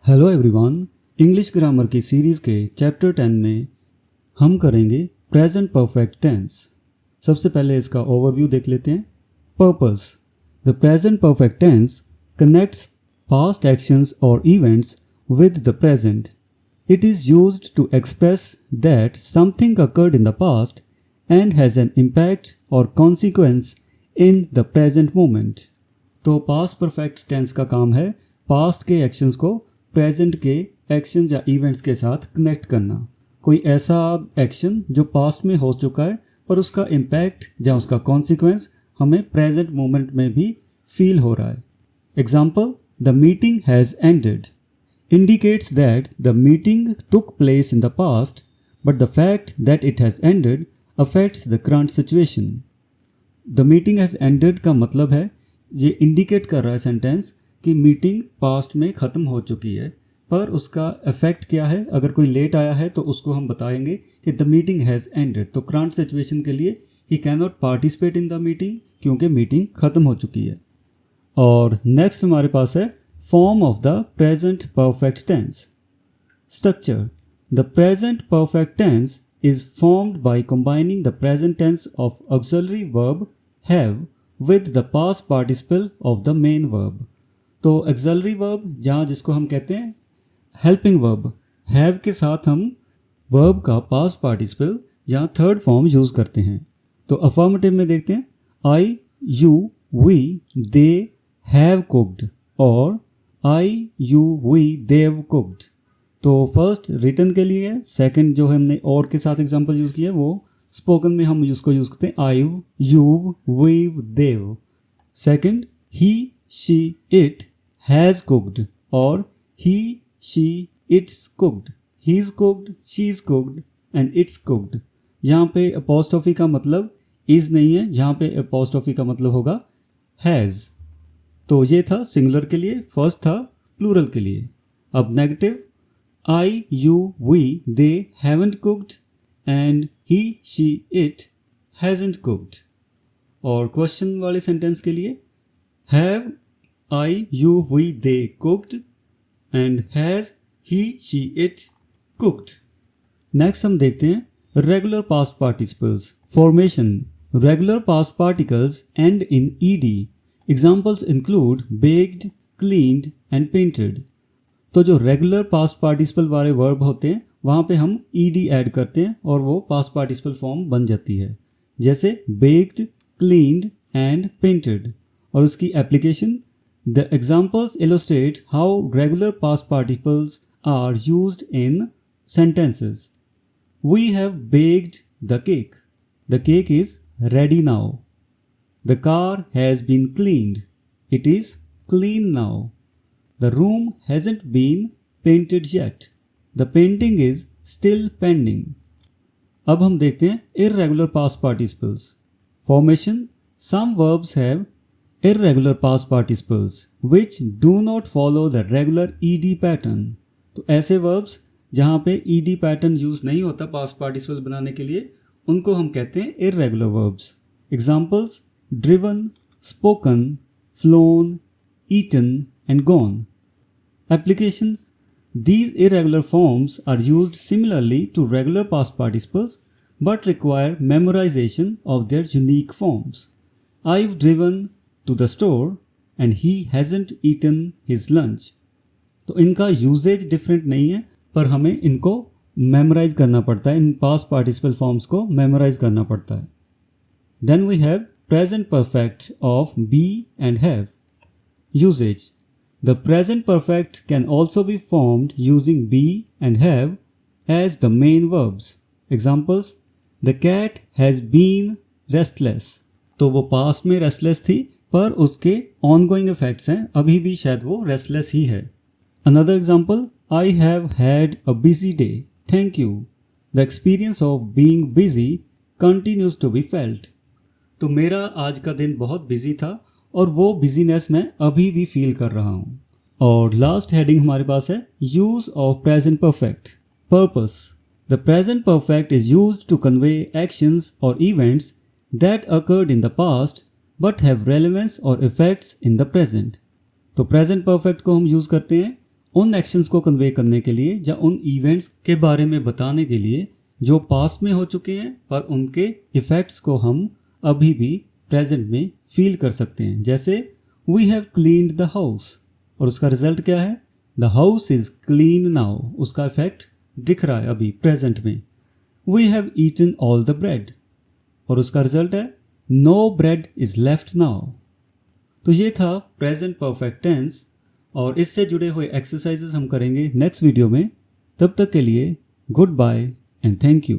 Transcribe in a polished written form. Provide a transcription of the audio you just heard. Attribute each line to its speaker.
Speaker 1: Hello everyone, English grammar की series के chapter 10 में हम करेंगे प्रेजेंट परफेक्ट टेंस। सबसे पहले इसका ओवरव्यू देख लेते हैं। Purpose: the present perfect tense connects past actions और events with the present. It is used to express that something occurred in the past and has an impact or consequence in the present moment. तो past perfect tense का काम है past के actions को present के actions या events के साथ कनेक्ट करना। कोई ऐसा एक्शन जो पास्ट में हो चुका है पर उसका इम्पैक्ट या उसका कॉन्सिक्वेंस हमें प्रेजेंट मोमेंट में भी फील हो रहा है। Example: the meeting has ended indicates that the meeting took place in the past, but the fact that it has ended affects the current situation. The meeting has ended का मतलब है ये indicate कर रहा है सेंटेंस कि meeting past में ख़त्म हो चुकी है, पर उसका इफेक्ट क्या है। अगर कोई लेट आया है तो उसको हम बताएंगे कि द मीटिंग हैज़ एंडेड, तो करंट सिचुएशन के लिए he can not participate in the meeting क्योंकि मीटिंग ख़त्म हो चुकी है। और नेक्स्ट हमारे पास है Form of the present perfect tense. Structure: the present perfect tense is formed by combining the present tense of auxiliary verb have with the past participle of the main verb. तो auxiliary verb जहाँ जिसको हम कहते हैं helping verb have के साथ हम verb का past participle यहाँ third form यूज़ करते हैं। तो affirmative में देखते हैं I, you, we, they have cooked और I, you, we, they've cooked। तो फर्स्ट रिटन के लिए है, सेकंड जो हमने और के साथ एग्जांपल यूज़ किया है वो स्पोकन में हम उसको यूज़ करते हैं I've, you've, we've, they've। Second he, she, it has cooked और he, she, it's cooked, he's cooked, she's cooked and it's cooked। यहाँ पे अपॉस्ट्रोफी का मतलब is नहीं है, यहाँ पे अपॉस्ट्रोफी का मतलब होगा has। तो ये था सिंगुलर के लिए, फर्स्ट था प्लूरल के लिए। अब negative: I, you, we, they haven't cooked and he, she, it hasn't cooked. और क्वेश्चन वाले सेंटेंस के लिए have I, you, we, they cooked and has he, she, it cooked. Next हम देखते हैं regular past participles formation. Regular past particles end in ED. Examples include baked, cleaned and painted। तो जो regular past participle वाले verb होते हैं वहाँ पे हम ed ऐड करते हैं और वो पास्ट पार्टिसिपल फॉर्म बन जाती है, जैसे baked, cleaned and painted। और उसकी application: The examples illustrate how regular past participles are used in sentences. We have baked the cake. The cake is ready now. The car has been cleaned. It is clean now. The room hasn't been painted yet. The painting is still pending. अब हम देखते हैं irregular past participles. Formation: Some verbs have irregular past participles which do not follow the regular ed pattern. तो ऐसे verbs जहाँ पे ed pattern use नहीं होता past participle बनाने के लिए उनको हम कहते हैं irregular verbs. Examples: driven, spoken, flown, eaten and gone. Applications: These irregular forms are used similarly to regular past participles but require memorization of their unique forms. I've driven to the store and he hasn't eaten his lunch. तो इनका usage different नहीं है पर हमें इनको memorise करना पड़ता है, इन पास्ट पार्टिसिपल फॉर्म्स को मेमोराइज करना पड़ता है। Then we have present perfect of be and have. Usage: The present perfect can also be formed using be and have as the main verbs. Examples: The cat has been restless. तो वो past में restless थी पर उसके ongoing effects हैं, अभी भी शायद वो रेस्टलेस ही है। Another example: I have had a busy day. Thank you. The experience of being busy continues to be felt. तो मेरा आज का दिन बहुत बिजी था और वो बिजीनेस मैं अभी भी फील कर रहा हूँ। और लास्ट हेडिंग हमारे पास है use of present perfect. Purpose: the present perfect is used to convey actions और events that occurred in the past but have relevance और इफेक्ट्स इन द प्रेजेंट। तो प्रेजेंट परफेक्ट को हम यूज़ करते हैं उन एक्शंस को कन्वे करने के लिए या उन इवेंट्स के बारे में बताने के लिए जो पास्ट में हो चुके हैं पर उनके इफ़ेक्ट्स को हम अभी भी प्रेजेंट में फील कर सकते हैं। जैसे we have cleaned the house, और उसका रिजल्ट क्या है? The house is clean now, उसका इफेक्ट दिख रहा है अभी प्रेजेंट में। We have eaten all the bread, और उसका रिजल्ट है no bread is left now. तो ये था प्रेजेंट परफेक्ट टेंस, और इससे जुड़े हुए एक्सरसाइजेस हम करेंगे नेक्स्ट वीडियो में। तब तक के लिए goodbye and thank you.